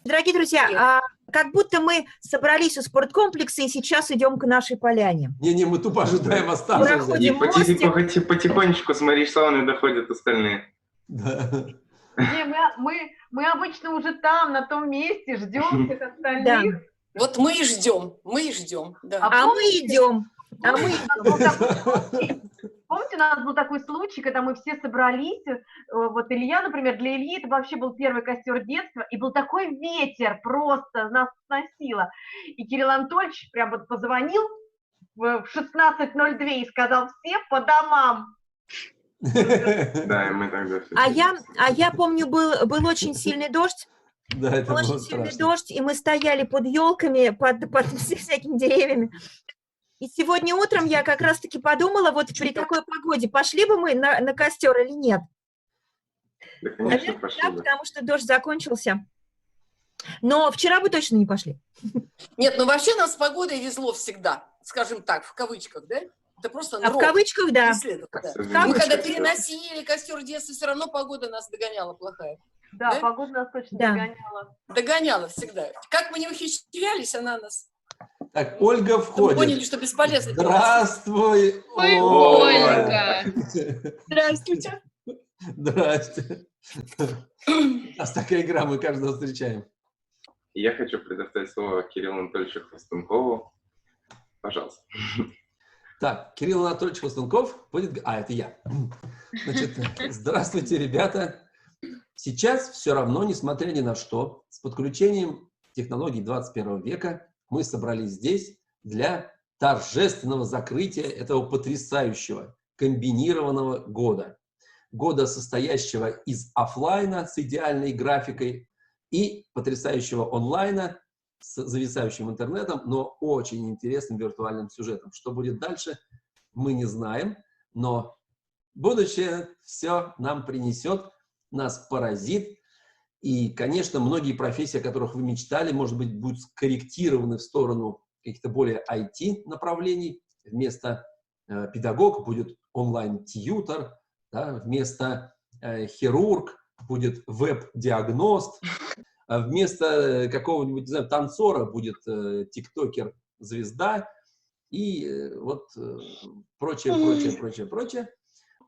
Дорогие друзья, как будто мы собрались у спорткомплекса и сейчас идем к нашей поляне. Не-не, мы тупо ожидаем оставшихся. И потихонечку с Марией Славной доходят остальные. Да. Не, мы обычно уже там, на том месте, ждем всех остальных. Да. Вот мы и ждем, да. А мы идем. Помните, у нас был такой случай, когда мы все собрались, вот Илья, например, для Ильи это вообще был первый костер детства, и был такой ветер, просто нас сносило. И Кирилл Анатольевич прям вот позвонил в 16:02 и сказал: все по домам. Да, и мы тогда все. А я помню, был очень сильный дождь. Да, это Был было очень сильный страшно. дождь, и мы стояли под елками, под всякими деревьями. И сегодня утром я как раз-таки подумала, вот при такой погоде, пошли бы мы на костер или нет? Да, конечно, Наверное, пошли да, бы. потому что дождь закончился. Но вчера бы точно не пошли. Нет, ну вообще нам с погодой везло всегда, скажем так, в кавычках, да? Это просто А в кавычках, да. Мы когда переносили костер детства, все равно погода нас догоняла плохая. Да, Да? погода нас точно Да. догоняла. Догоняла всегда. Как мы не ухищрялись, она нас... Так, Ольга Мы входит. поняли, что бесполезно. Здравствуй, Ой, Ольга. Здравствуйте. Здрасте. У нас такая игра, мы каждого встречаем. Я хочу предоставить слово Кириллу Анатольевичу Хвостункову. Пожалуйста. Так, Кирилл Анатольевич Хвостунков будет... А, это я. Значит, здравствуйте, ребята. Сейчас все равно, несмотря ни на что, с подключением технологий 21 века мы собрались здесь для торжественного закрытия этого потрясающего комбинированного года. Года, состоящего из офлайна с идеальной графикой и потрясающего онлайна с зависающим интернетом, но очень интересным виртуальным сюжетом. Что будет дальше, мы не знаем, но будущее все нам принесет, нас поразит. И, конечно, многие профессии, о которых вы мечтали, может быть, будут скорректированы в сторону каких-то более IT-направлений. Вместо педагог будет онлайн-тьютор, да, вместо хирург будет веб-диагност, а вместо какого-нибудь, не знаю, танцора будет тиктокер-звезда и вот прочее.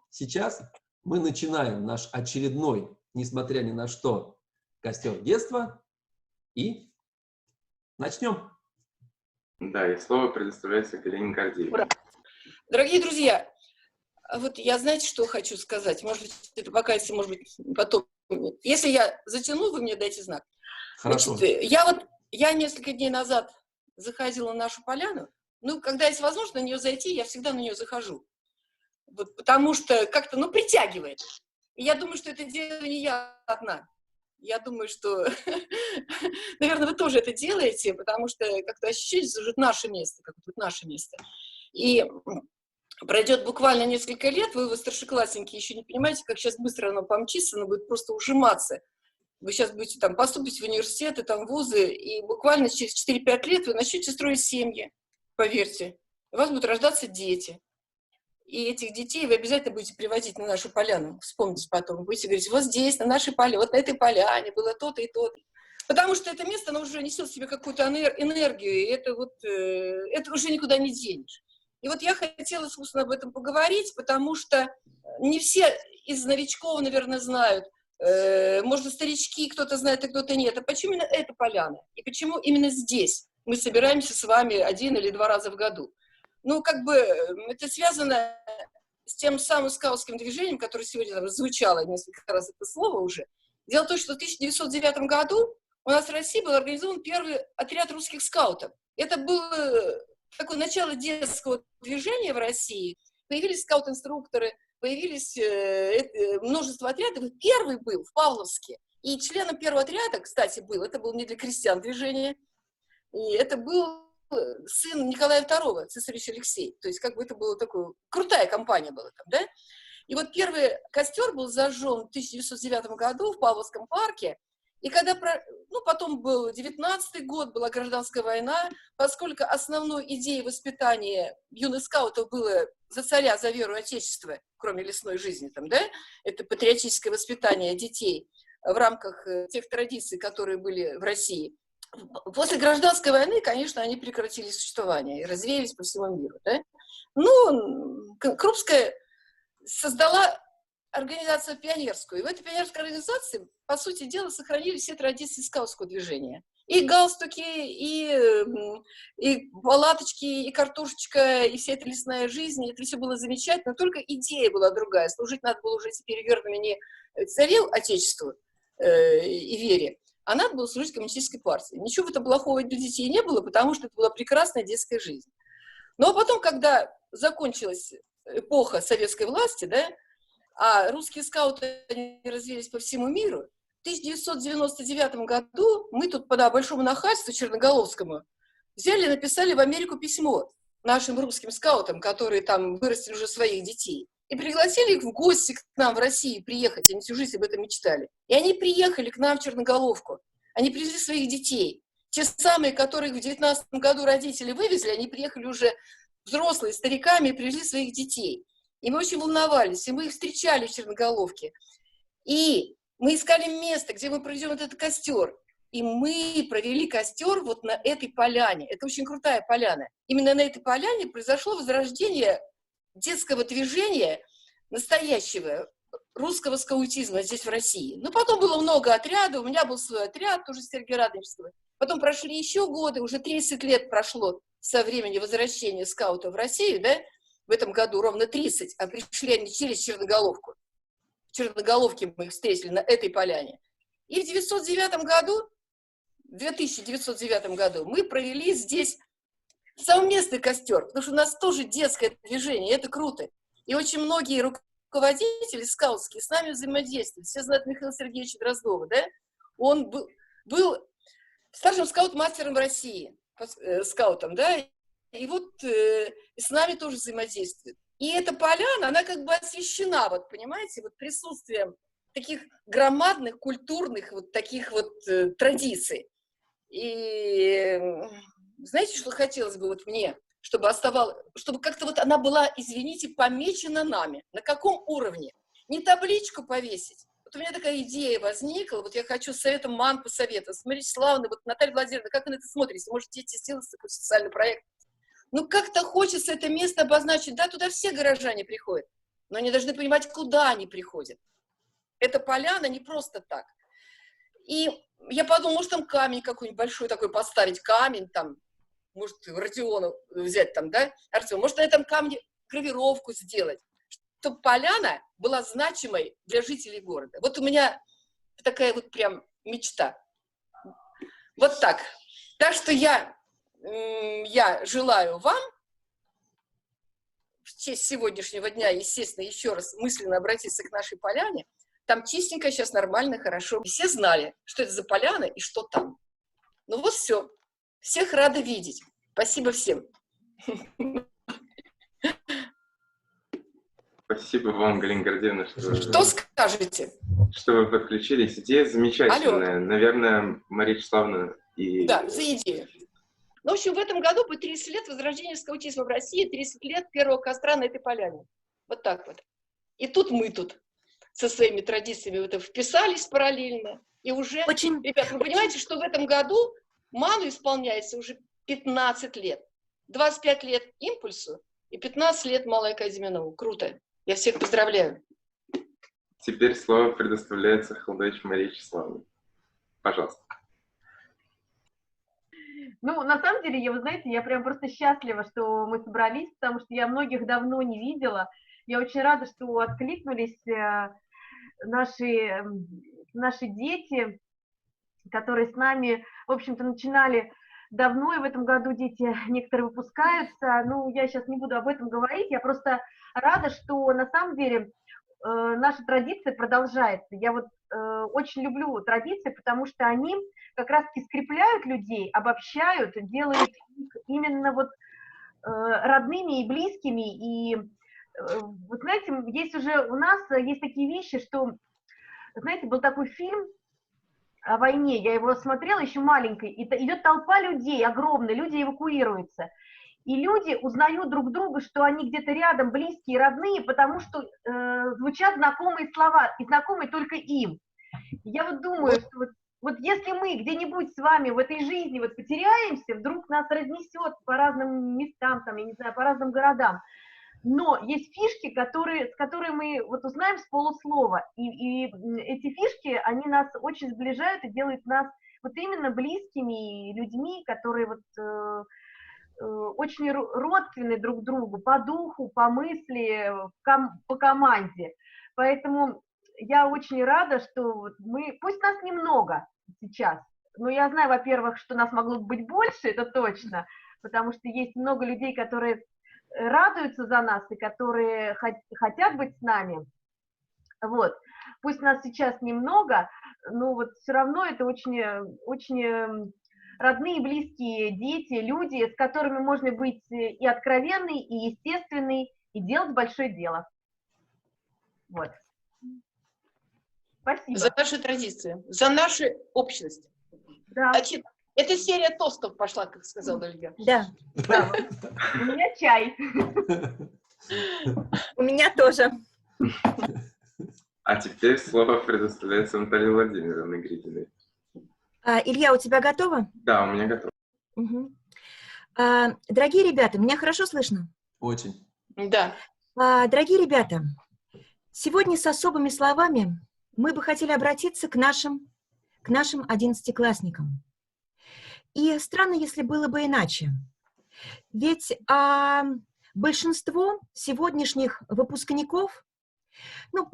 Сейчас мы начинаем наш очередной, несмотря ни на что, костер детства и начнем. Да, и слово предоставляется Галине Гордеевой. Ура. Дорогие друзья, вот я, знаете, что хочу сказать? Может быть, это пока, если, может быть, потом. Если я затяну, вы мне дайте знак. Хорошо. Значит, я несколько дней назад заходила на нашу поляну. Ну, когда есть возможность на нее зайти, я всегда на нее захожу. Вот, потому что как-то, притягивает. И я думаю, что это делаю не я одна. Я думаю, что, наверное, вы тоже это делаете, потому что как-то ощущение, что это наше место, как тут наше место. И пройдет буквально несколько лет, вы старшеклассники еще не понимаете, как сейчас быстро оно помчится, оно будет просто ужиматься. Вы сейчас будете там поступить в университеты, там, вузы, и буквально через 4-5 лет вы начнете строить семьи, поверьте. У вас будут рождаться дети. И этих детей вы обязательно будете приводить на нашу поляну. Вспомните потом. Вы будете говорить: вот здесь, на нашей поляне, вот на этой поляне было то-то и то-то. Потому что это место, оно уже несет в себе какую-то энергию, и это уже никуда не денешь. И вот я хотела, собственно, об этом поговорить, потому что не все из новичков, наверное, знают. Может, старички, кто-то знает, а кто-то нет. А почему именно эта поляна? И почему именно здесь мы собираемся с вами 1 или 2 раза в году? Ну, как бы это связано с тем самым скаутским движением, которое сегодня там звучало несколько раз это слово уже. Дело в том, что в 1909 году у нас в России был организован первый отряд русских скаутов. Это было такое начало детского движения в России. Появились скаут-инструкторы, появились множество отрядов. И первый был в Павловске. И членом первого отряда, кстати, это был не для крестьян движение, и это был сын Николая II, цесаревич Алексей. То есть как бы это была такая крутая компания была там, да? И вот первый костер был зажжен в 1909 году в Павловском парке. И когда, потом был 19-й год, была гражданская война, поскольку основной идеей воспитания юных скаутов было за царя, за веру Отечества, кроме лесной жизни там, да? Это патриотическое воспитание детей. в рамках тех традиций, которые были в России. После гражданской войны, конечно, они прекратили существование и развеялись по всему миру. Да? Ну, Крупская создала организацию пионерскую. И в этой пионерской организации, по сути дела, сохранили все традиции скаутского движения. И галстуки, и палаточки, и картошечка, и вся эта лесная жизнь. Это все было замечательно, только идея была другая. Служить надо было уже теперь верно не царю Отечеству и вере, а надо было служить коммунистической партии. Ничего в этом плохого для детей не было, потому что это была прекрасная детская жизнь. Но потом, когда закончилась эпоха советской власти, да, а русские скауты они развились по всему миру, в 1999 году мы тут по большому нахальству черноголовскому взяли и написали в Америку письмо нашим русским скаутам, которые там вырастили уже своих детей, и пригласили их в гости к нам в Россию приехать. Они всю жизнь об этом мечтали. И они приехали к нам в Черноголовку. Они привезли своих детей. Те самые, которых в 19 году родители вывезли, они приехали уже взрослые, стариками, и привезли своих детей. И мы очень волновались, и мы их встречали в Черноголовке. И мы искали место, где мы проведем этот костер. И мы провели костер вот на этой поляне. Это очень крутая поляна. Именно на этой поляне произошло возрождение детского движения, настоящего русского скаутизма здесь, в России. Но потом было много отрядов. У меня был свой отряд, тоже Сергиерадонежского. Потом прошли еще годы, уже 30 лет прошло со времени возвращения скаутов в Россию, да? В этом году ровно 30, а пришли они через Черноголовку. В Черноголовке мы их встретили на этой поляне. И в 1909 году мы провели здесь совместный костер, потому что у нас тоже детское движение, и это круто. И очень многие руководители скаутские с нами взаимодействуют. Все знают Михаила Сергеевича Дроздова, да? Он был старшим скаут-мастером в России, скаутом, да? И вот с нами тоже взаимодействует. И эта поляна, она как бы освещена, вот понимаете, вот присутствием таких громадных культурных вот таких вот традиций. И знаете, что хотелось бы вот мне, чтобы как-то вот она была, извините, помечена нами. На каком уровне? Не табличку повесить. Вот у меня такая идея возникла, вот я хочу с советом МАН посоветовать. Смотрите, славно, вот Наталья Владимировна, как вы на это смотрите? Может, дети сделать такой социальный проект? Ну, как-то хочется это место обозначить. Да, туда все горожане приходят, но они должны понимать, куда они приходят. Эта поляна не просто так. И я подумала, может, там камень какой-нибудь большой такой поставить, камень там, может, Родиона взять там, да, Артем, может, на этом камне гравировку сделать, чтобы поляна была значимой для жителей города. Вот у меня такая вот прям мечта. Вот так. Так что я желаю вам в честь сегодняшнего дня, естественно, еще раз мысленно обратиться к нашей поляне. Там чистенько, сейчас нормально, хорошо. Все знали, что это за поляна и что там. Ну вот все. Всех рада видеть. Спасибо всем. Спасибо вам, Галина Гордеевна, что скажете? Что вы подключились. Идея замечательная. Алло. Наверное, Мария Вячеславовна и... Да, за идею. Ну, в общем, в этом году будет 30 лет возрождения скаутизма в России, 30 лет первого костра на этой поляне. Вот так вот. И тут мы со своими традициями в это вписались параллельно. И уже, ребят, вы понимаете, что в этом году МАНу исполняется уже 15 лет. 25 лет импульсу и 15 лет Малой академии наук. Круто. Я всех поздравляю. Теперь слово предоставляется Халдаевич Марии Вячеславовне. Пожалуйста. Ну, на самом деле, вы знаете, я прям просто счастлива, что мы собрались, потому что я многих давно не видела. Я очень рада, что откликнулись наши дети, которые с нами, в общем-то, начинали давно, и в этом году дети некоторые выпускаются. Ну, я сейчас не буду об этом говорить, я просто рада, что на самом деле наша традиция продолжается. Я вот очень люблю традиции, потому что они как раз-таки скрепляют людей, обобщают, делают их именно вот родными и близкими. И вы знаете, у нас есть такие вещи, что, знаете, был такой фильм о войне, я его смотрела еще маленькой, и идет толпа людей, огромная, люди эвакуируются. И люди узнают друг друга, что они где-то рядом, близкие, родные, потому что звучат знакомые слова, и знакомые только им. Я вот думаю, что вот если мы где-нибудь с вами в этой жизни вот потеряемся, вдруг нас разнесет по разным местам, там, я не знаю, по разным городам, но есть фишки, с которыми мы вот узнаем с полуслова, и эти фишки, они нас очень сближают и делают нас вот именно близкими людьми, которые вот очень родственны друг другу по духу, по мысли, по команде. Поэтому я очень рада, что вот мы, пусть нас немного сейчас, но я знаю, во-первых, что нас могло быть больше, это точно, потому что есть много людей, которые радуются за нас и которые хотят быть с нами. Вот. Пусть нас сейчас немного, но вот все равно это очень, очень родные, близкие дети, люди, с которыми можно быть и откровенной, и естественной, и делать большое дело. Вот. Спасибо. За наши традиции, за нашу общность. Да. Значит, эта серия тостов пошла, как сказала Ольга. Да. Да. У меня чай. У меня тоже. А теперь слово предоставляется Наталье Владимировне Гридиной. Илья, у тебя готово? Да, у меня готово. Угу. Дорогие ребята, меня хорошо слышно? Очень. Да. Дорогие ребята, сегодня с особыми словами мы бы хотели обратиться к нашим 11-классникам. И странно, если было бы иначе. Ведь большинство сегодняшних выпускников, ну,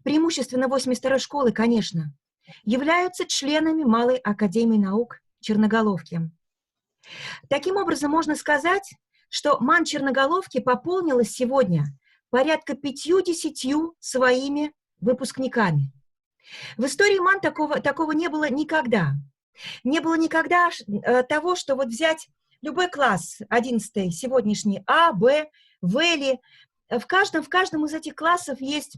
преимущественно 82-й школы, конечно, являются членами Малой академии наук Черноголовки. Таким образом, можно сказать, что МАН Черноголовки пополнилась сегодня порядка 50 своими выпускниками. В истории МАН такого не было никогда. Не было никогда того, что вот взять любой класс, 11-й, сегодняшний, А, Б, В, или в каждом из этих классов есть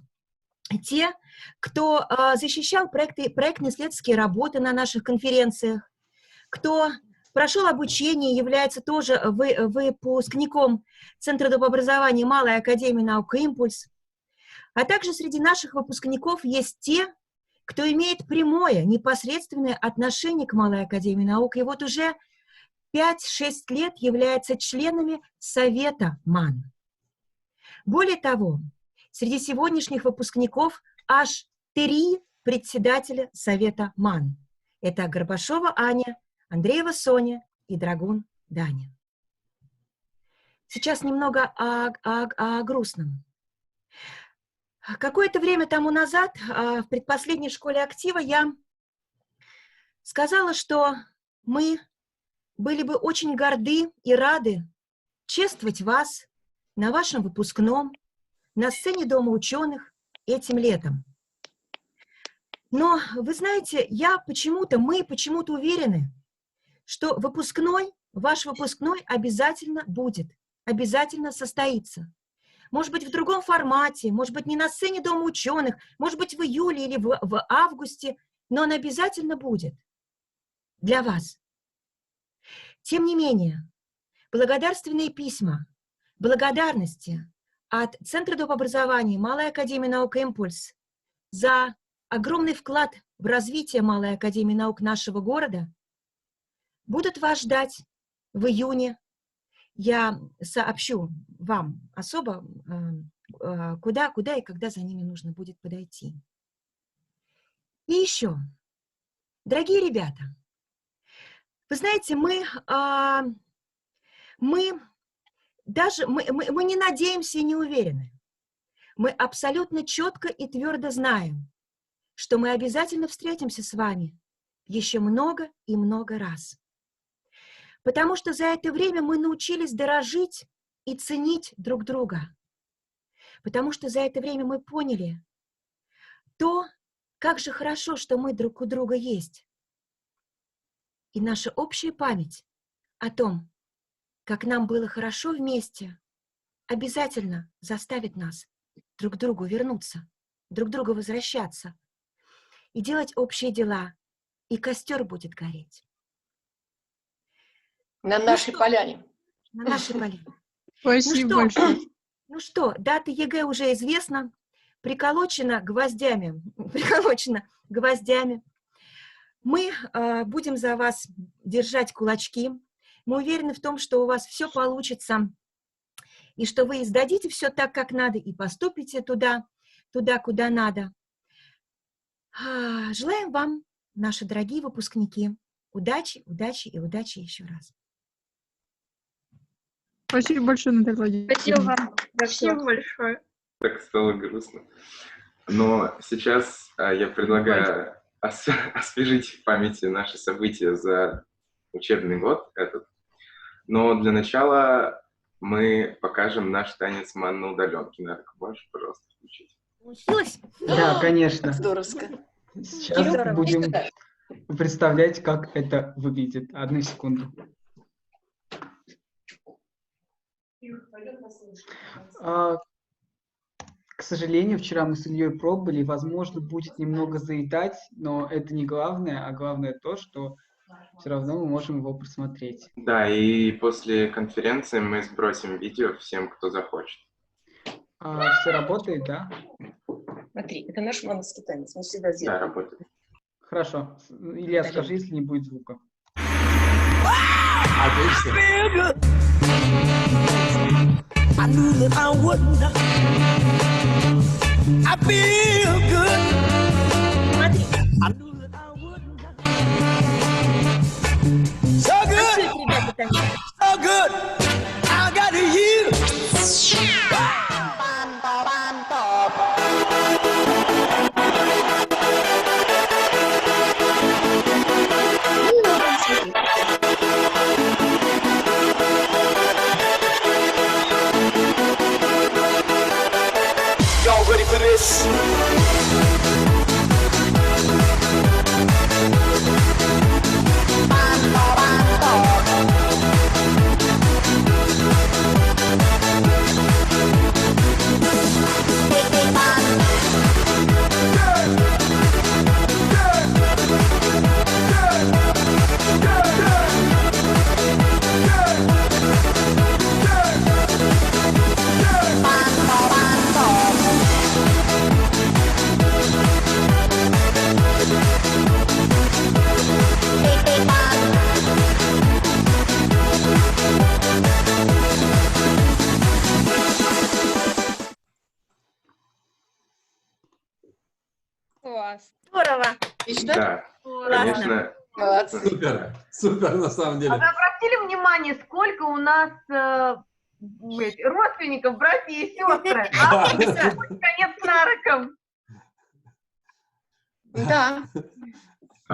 те, кто защищал проектно-исследовательские работы на наших конференциях, кто прошел обучение, является тоже выпускником Центра образования Малой академии наук «Импульс». А также среди наших выпускников есть те, кто имеет прямое, непосредственное отношение к Малой академии наук, и вот уже 5-6 лет являются членами Совета МАН. Более того, среди сегодняшних выпускников аж 3 председателя Совета МАН. Это Горбашова Аня, Андреева Соня и Драгун Даня. Сейчас немного о грустном. Какое-то время тому назад в предпоследней школе актива я сказала, что мы были бы очень горды и рады чествовать вас на вашем выпускном, на сцене Дома ученых этим летом. Но, вы знаете, мы почему-то уверены, что ваш выпускной обязательно будет, обязательно состоится. Может быть, в другом формате, может быть, не на сцене Дома ученых, может быть, в июле или в августе, но он обязательно будет для вас. Тем не менее, благодарственные письма, благодарности от Центра доп. Образования Малой академии наук «Импульс» за огромный вклад в развитие Малой академии наук нашего города будут вас ждать в июне. Я сообщу вам особо, куда и когда за ними нужно будет подойти. И еще, дорогие ребята, вы знаете, мы не надеемся и не уверены. Мы абсолютно четко и твердо знаем, что мы обязательно встретимся с вами еще много и много раз. Потому что за это время мы научились дорожить и ценить друг друга. Потому что за это время мы поняли то, как же хорошо, что мы друг у друга есть. И наша общая память о том, как нам было хорошо вместе, обязательно заставит нас друг к другу вернуться, друг к другу возвращаться и делать общие дела, и костер будет гореть. На нашей поляне. На нашей поляне. Спасибо большое. Ну что, дата ЕГЭ уже известна. приколочено гвоздями. Приколочено гвоздями. Мы будем за вас держать кулачки. Мы уверены в том, что у вас все получится, и что вы сдадите все так, как надо, и поступите туда, куда надо. Желаем вам, наши дорогие выпускники, удачи, удачи и удачи еще раз. Спасибо большое, Наталья Владимировна. Спасибо вам. Спасибо большое. Так стало грустно. Но сейчас я предлагаю освежить в памяти наши события за учебный год этот. Но для начала мы покажем наш танец «Ман на удаленке». Нарка, можешь, пожалуйста, включить? Получилось? Да, конечно. Здоровско. Сейчас Здорово. будем представлять, как это выглядит. Одну секунду. К сожалению, вчера мы с Ильей пробовали, возможно, будет немного заедать, но это не главное, а главное то, что все равно мы можем его просмотреть. Да, и после конференции мы сбросим видео всем, кто захочет. Все работает, да? Смотри, это наш мановский танец, мы всегда Да, делаем. работает. Хорошо. Илья, скажи, если не будет звука. Отлично. I knew that I wouldn't. I feel good. Смотри. I knew that I wouldn't. So Танцуют good, ребята танцуют. so good. I got you. Y'all ready for this? Класс. Здорово. Отлично. Да, Ладно. конечно. Молодцы. Супер, супер на самом А деле. вы обратили внимание, сколько у нас родственников, братья и сестры? А конец с нароком. Да,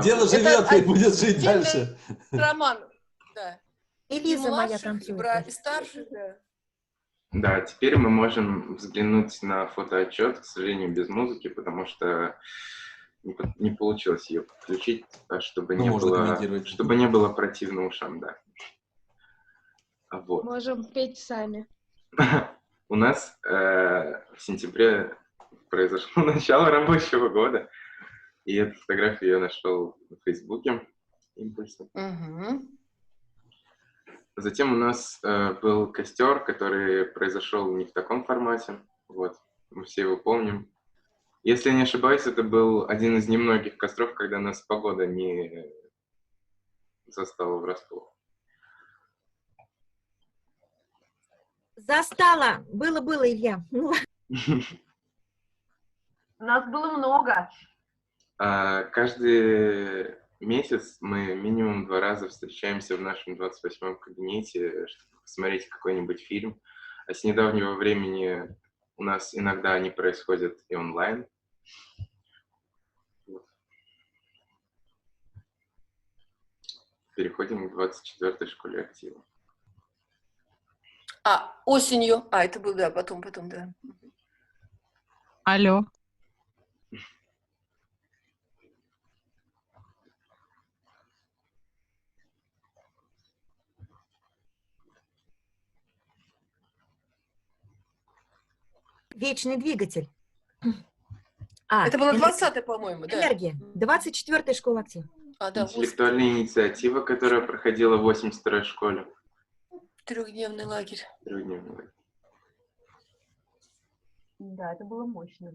Дело Это живет и будет жить отдельный дальше. Роман. Да. И Лиза моя младших, танцует. и старших, да. Да, теперь мы можем взглянуть на фотоотчет, к сожалению, без музыки, потому что не получилось ее подключить, чтобы Ну, не можно было, комментировать. чтобы не было противно ушам, да. Вот. Можем петь сами. У нас в сентябре произошло начало рабочего года, и эту фотографию я нашел в Фейсбуке импульсом. Мгм. Затем у нас был костер, который произошел не в таком формате. Вот, мы все его помним. Если я не ошибаюсь, это был один из немногих костров, когда нас погода не застала врасплох. Застала. Было, Илья. Ну, Нас было много. Каждый месяц мы минимум 2 раза встречаемся в нашем 28-м кабинете, чтобы посмотреть какой-нибудь фильм. А с недавнего времени у нас иногда они происходят и онлайн. Вот. Переходим к 24-й школе актива. Осенью. Это был, да, потом, да. Алло. вечный двигатель. Это было 20-е, по-моему, да. Энергия. 24-я школа актива. Да, Интеллектуальная инициатива, которая проходила в 82-й школе. 3-дневный лагерь. 3-дневный лагерь. Да, это было мощно.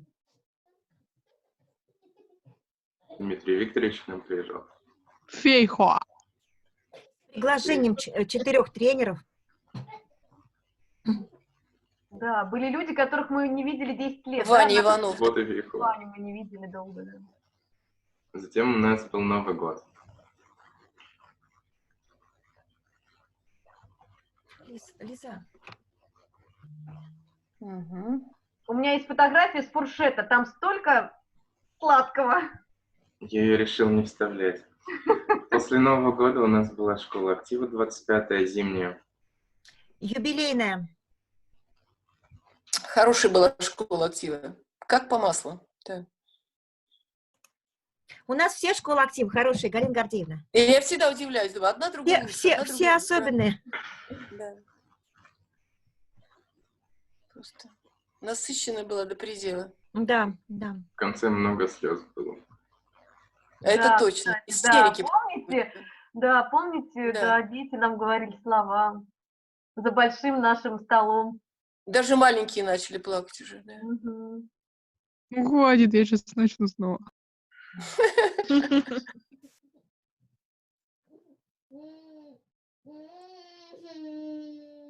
Дмитрий Викторович к нам приезжал. Фейхоа. Приглашением 4 тренеров. Да, были люди, которых мы не видели 10 лет. Ваня да? Иванов. Вот и Фейхоа. Ваню мы не видели долго. Да. Затем у нас был Новый год. Лиза. У меня есть фотография с фуршета, там столько сладкого. Я ее решил не вставлять. После Нового года у нас была школа актива 25-я, зимняя. Юбилейная. Хорошая была школа актива. Как по маслу. Да. У нас все школы актива хорошие, Галина Гордеевна. И я всегда удивляюсь, думаю, одна другая. Все особенные. Да. Просто насыщенная была до предела. Да, да. В конце много слез было. Это Да, точно. кстати, Истерики. Да, помните, да, дети нам говорили слова за большим нашим столом. Даже маленькие начали плакать уже. Да. Мгм. Ну, хватит, я сейчас начну снова.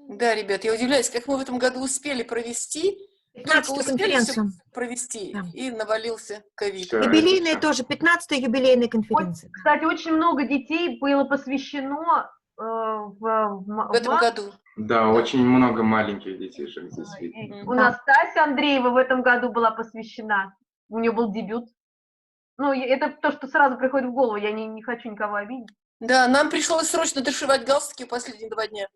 Да, ребят, я удивляюсь, как мы в этом году успели провести, только 15-ю успели конференцию. всё провести, Да. и навалился ковид. Всё, Юбилейная это тоже, 15-я юбилейная конференция. Кстати, очень много детей было посвящено В этом году. Да, очень много маленьких детишек здесь видно. У нас Тася Андреева в этом году была посвящена. У нее был дебют. Ну, это то, что сразу приходит в голову. Я не хочу никого обидеть. Да, нам пришлось срочно дошивать галстуки последние 2 дня.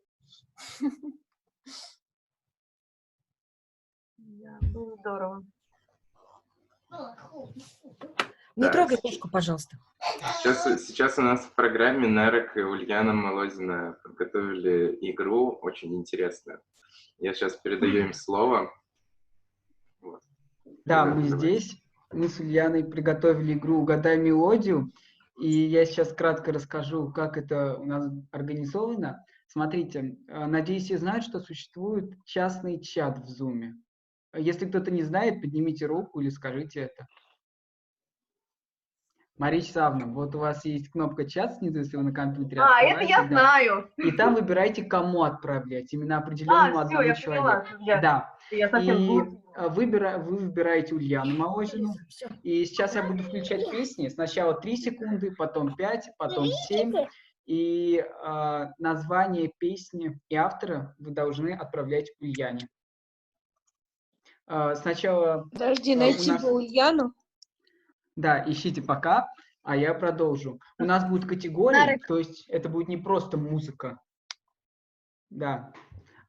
Да, было здорово. Не Да, трогай кошку, пожалуйста. Сейчас у нас в программе Нарек и Ульяна Молодина подготовили игру очень интересную. Я сейчас передаю им слово. Вот. Да, Ульяна, мы давай. здесь. Мы с Ульяной приготовили игру «Угадай мелодию». И я сейчас кратко расскажу, как это у нас организовано. Смотрите, надеюсь, все знают, что существует частный чат в Zoom. Если кто-то не знает, поднимите руку или скажите это. Мария Савна, вот у вас есть кнопка «Чат» снизу, если вы на компьютере Это открываете, я да. знаю. И там выбирайте, кому отправлять, именно определенному Все, одному я человеку. поняла. Да. Я совсем И глупая. вы выбираете Ульяну Молодину. Всё. И сейчас я буду включать песни. Сначала 3 секунды, потом 5, потом 7. И название песни и автора вы должны отправлять Ульяне. Сначала... Подожди, у найти нас- бы Ульяну. Да, ищите пока, а я продолжу. У нас будут категории, Нарек. то есть это будет не просто музыка. Да.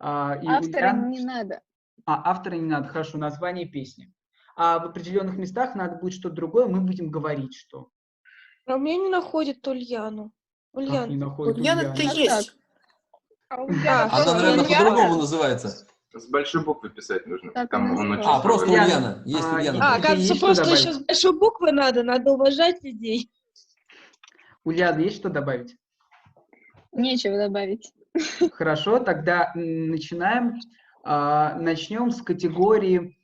И Автора Ульяна- не надо. автора не надо, хорошо, название песни. А в определенных местах надо будет что-то другое, мы будем говорить, что. А у меня не находит Ульяну. Как не находит Ульяна-то Ульяну? есть. Она, наверное, по-другому называется. С большой буквы писать нужно. Так, Там она он называется. очень Просто сложный. Ульяна. Есть Ульяна. Оказывается, есть что просто добавить? еще с большой буквы надо уважать людей. Ульяна, есть что добавить? Нечего добавить. Хорошо, тогда начинаем. Начнем с категории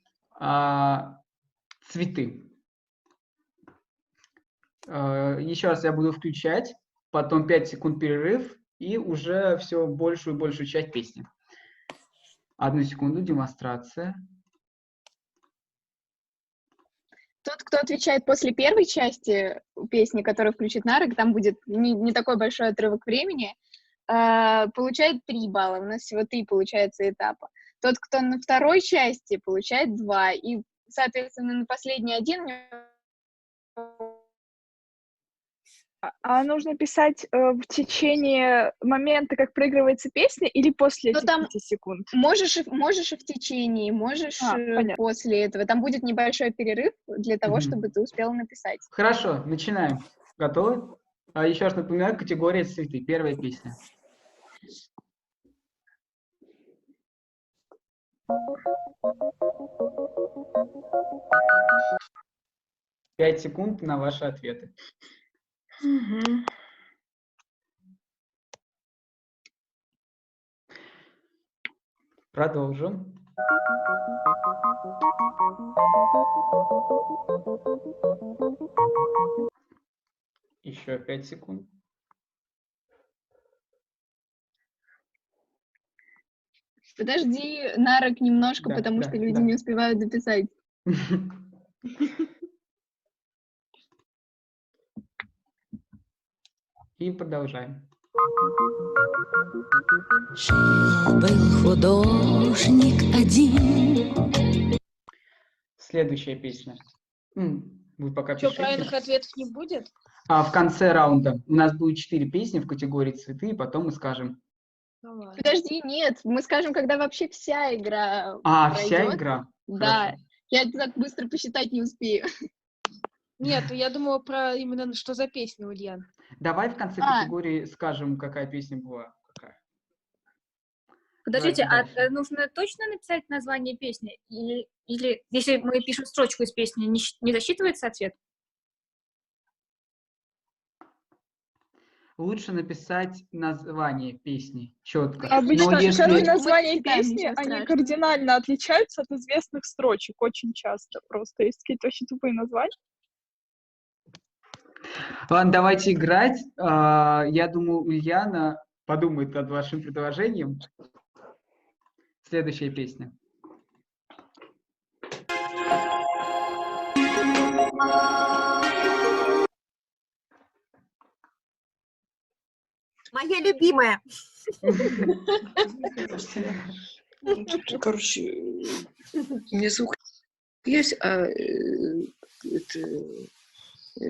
цветы. Еще раз я буду включать, потом 5 секунд перерыв, и уже все большую и большую часть песни. 1 секунду, демонстрация. Тот, кто отвечает после первой части песни, которую включит Нарек, там будет не такой большой отрывок времени, получает 3 балла. У нас всего 3 получается этапа. Тот, кто на второй части, получает 2. И, соответственно, на последний 1... А нужно писать в течение момента, как проигрывается песня, или после Ну, этих там 5 секунд? Можешь и в течение, можешь понятно. после этого. Там будет небольшой перерыв для того, Мгм. чтобы ты успел написать. Хорошо, начинаем. Готовы? Еще раз напоминаю, категория цветы. Первая песня. Пять секунд на ваши ответы. Мгм. Продолжим. Еще 5 секунд. Подожди, Нарок, немножко, Да, потому да, что люди да. не успевают дописать. И продолжаем. Жил-был художник один. Следующая песня. Вы пока Что, пишите. правильных ответов не будет? А в конце раунда у нас будет 4 песни в категории цветы, и потом мы скажем. Давай. Подожди, нет, мы скажем, когда вообще вся игра Вся пройдет. игра? Да, Хорошо. я это так быстро посчитать не успею. Нет, я думала про именно что за песня, Ульян. Давай в конце категории скажем, какая песня была. Какая. Подождите, Давайте дальше. нужно точно написать название песни? Или если мы пишем строчку из песни, не засчитывается ответ? Лучше написать название песни четко. Обычно Но если... названия Мы читаем, песни, ничего они страшного. кардинально отличаются от известных строчек очень часто. Просто есть какие-то очень тупые названия. Ладно, давайте играть. Я думаю, Ульяна подумает над вашим предложением. Следующая песня. Моя любимая. Короче, у меня звук есть, а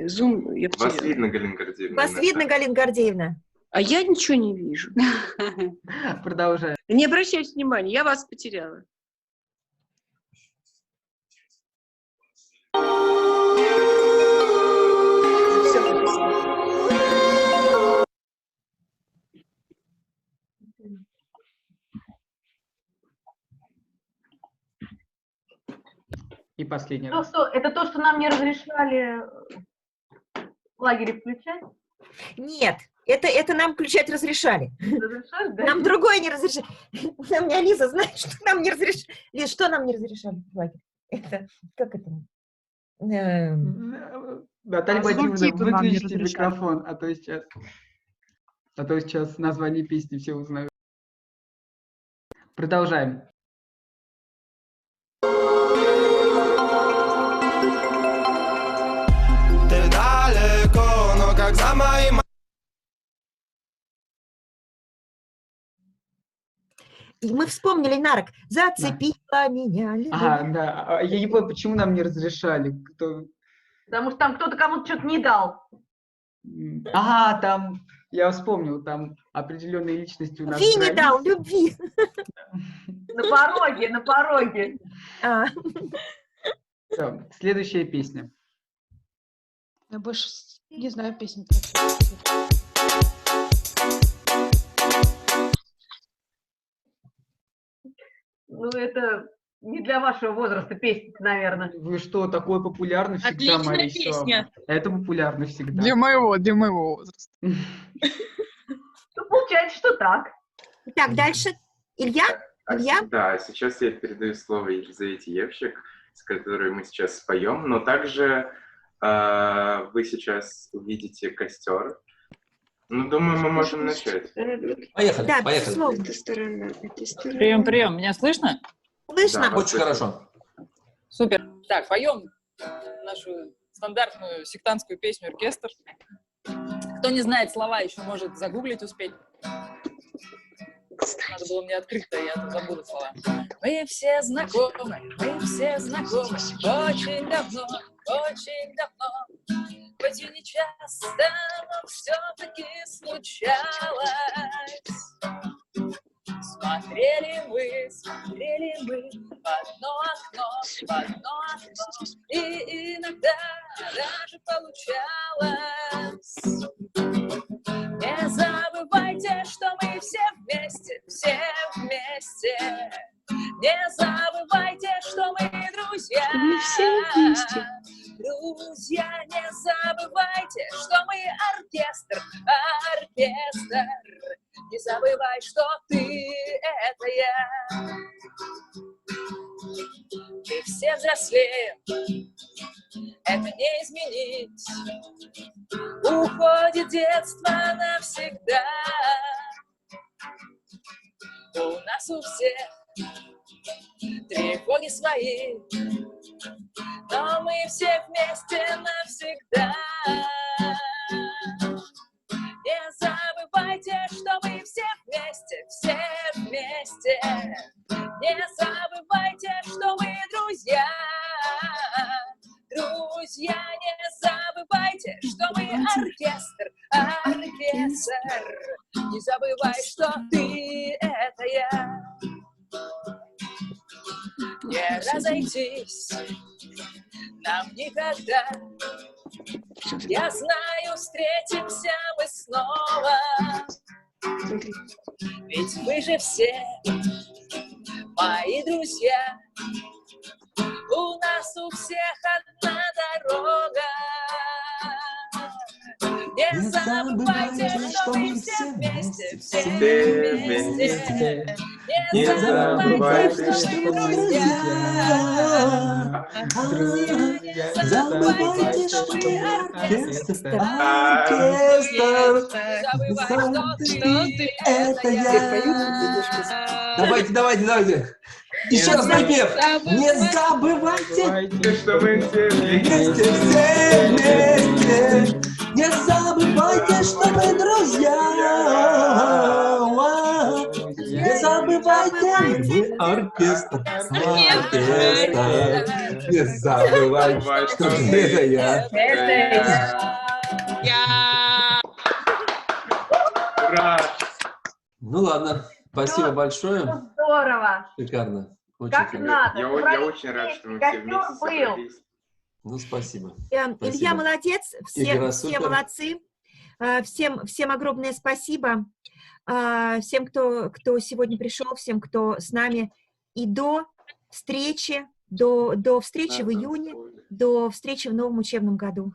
зум я Вас потеряла. видно, Галина Гордеевна? Вас видно, Галина Гордеевна? А я ничего не вижу. Продолжаем. Не обращайте внимания, я вас потеряла. Всё написано. И последний Ну раз. что, это то, что нам не разрешали в лагере включать? Нет, это нам включать разрешали. Разрешали, да? Нам другое не разрешали. Нам не Алиса, знаешь, что нам не разрешали? Лиз, что нам не разрешали в лагере? Это, как это? Наталья звук Владимировна, типа нам не выключите разрешали. микрофон, а то сейчас название песни все узнают. Продолжаем. Ты далеко, но как за моим... И мы вспомнили, Нарок, зацепила меня. Да. Я не понял, почему нам не разрешали. Потому что там кто-то кому-то что-то не дал. Там, я вспомнил, там определенные личности у нас Любви не дрались. дал, любви. На пороге. Всё, следующая песня. Я больше не знаю песен. Ну, это не для вашего возраста песня, наверное. Вы что, такое популярно всегда, Отличная Мария песня. Исаевна? Это популярно всегда. Для моего возраста. Ну, получается, что так. Так, дальше. Илья? Илья? Да, сейчас я передаю слово Елизавете Евщик, с которой мы сейчас споем, но также вы сейчас увидите костер. Ну, думаю, мы можем начать. Поехали, Да, поехали. безусловно. Эта сторона, эта сторона. Прием, меня слышно? Слышно? Да. Очень хорошо. Супер. Так, поем нашу стандартную сектантскую песню «Оркестр». Кто не знает слова, еще может загуглить успеть. Надо было мне открыть-то, я тут забыла слова. Мы все знакомы, очень давно, очень давно. Хоть и не часто, но все-таки случалось. Смотрели мы в одно окно, и иногда даже получалось. Не забывайте, что мы все вместе. Не забывайте, что мы друзья. Мы все вместе. Друзья, не забывайте, что мы оркестр. Не забывай, что ты — это я. Мы все взрослеем, это не изменить. Уходит детство навсегда. У нас у всех тревоги свои, но мы все вместе навсегда. Не забывайте, что мы все вместе, все вместе. Не забывайте, что мы друзья. Друзья, не забывайте, что мы оркестр, оркестр. Не забывай, что ты — это я. Не разойтись нам никогда. Я знаю, встретимся мы снова. Ведь вы же все мои друзья. У нас у всех одна дорога. Не забывайте, что мы все вместе, все вместе. Не забывайте, что мы друзья. Не забывайте, что мы оркестр, оркестр. Это я. Давайте. Еще раз напев. Не забывайте, Что мы все вместе, все вместе. Не забывайте, что мы друзья. Не забывайте, мы оркестр, оркестр. Не забывайте, что это я. Ура! Ну ладно, спасибо большое. Здорово. Шикарно. Очень Как приятно. надо. Я очень рад, что мы все вместе Костер был. собрались. Ну, спасибо. Илья Спасибо. молодец, Игра все супер. молодцы. Всем огромное спасибо. Всем, кто сегодня пришел, всем, кто с нами. И до встречи в июне, до встречи в новом учебном году.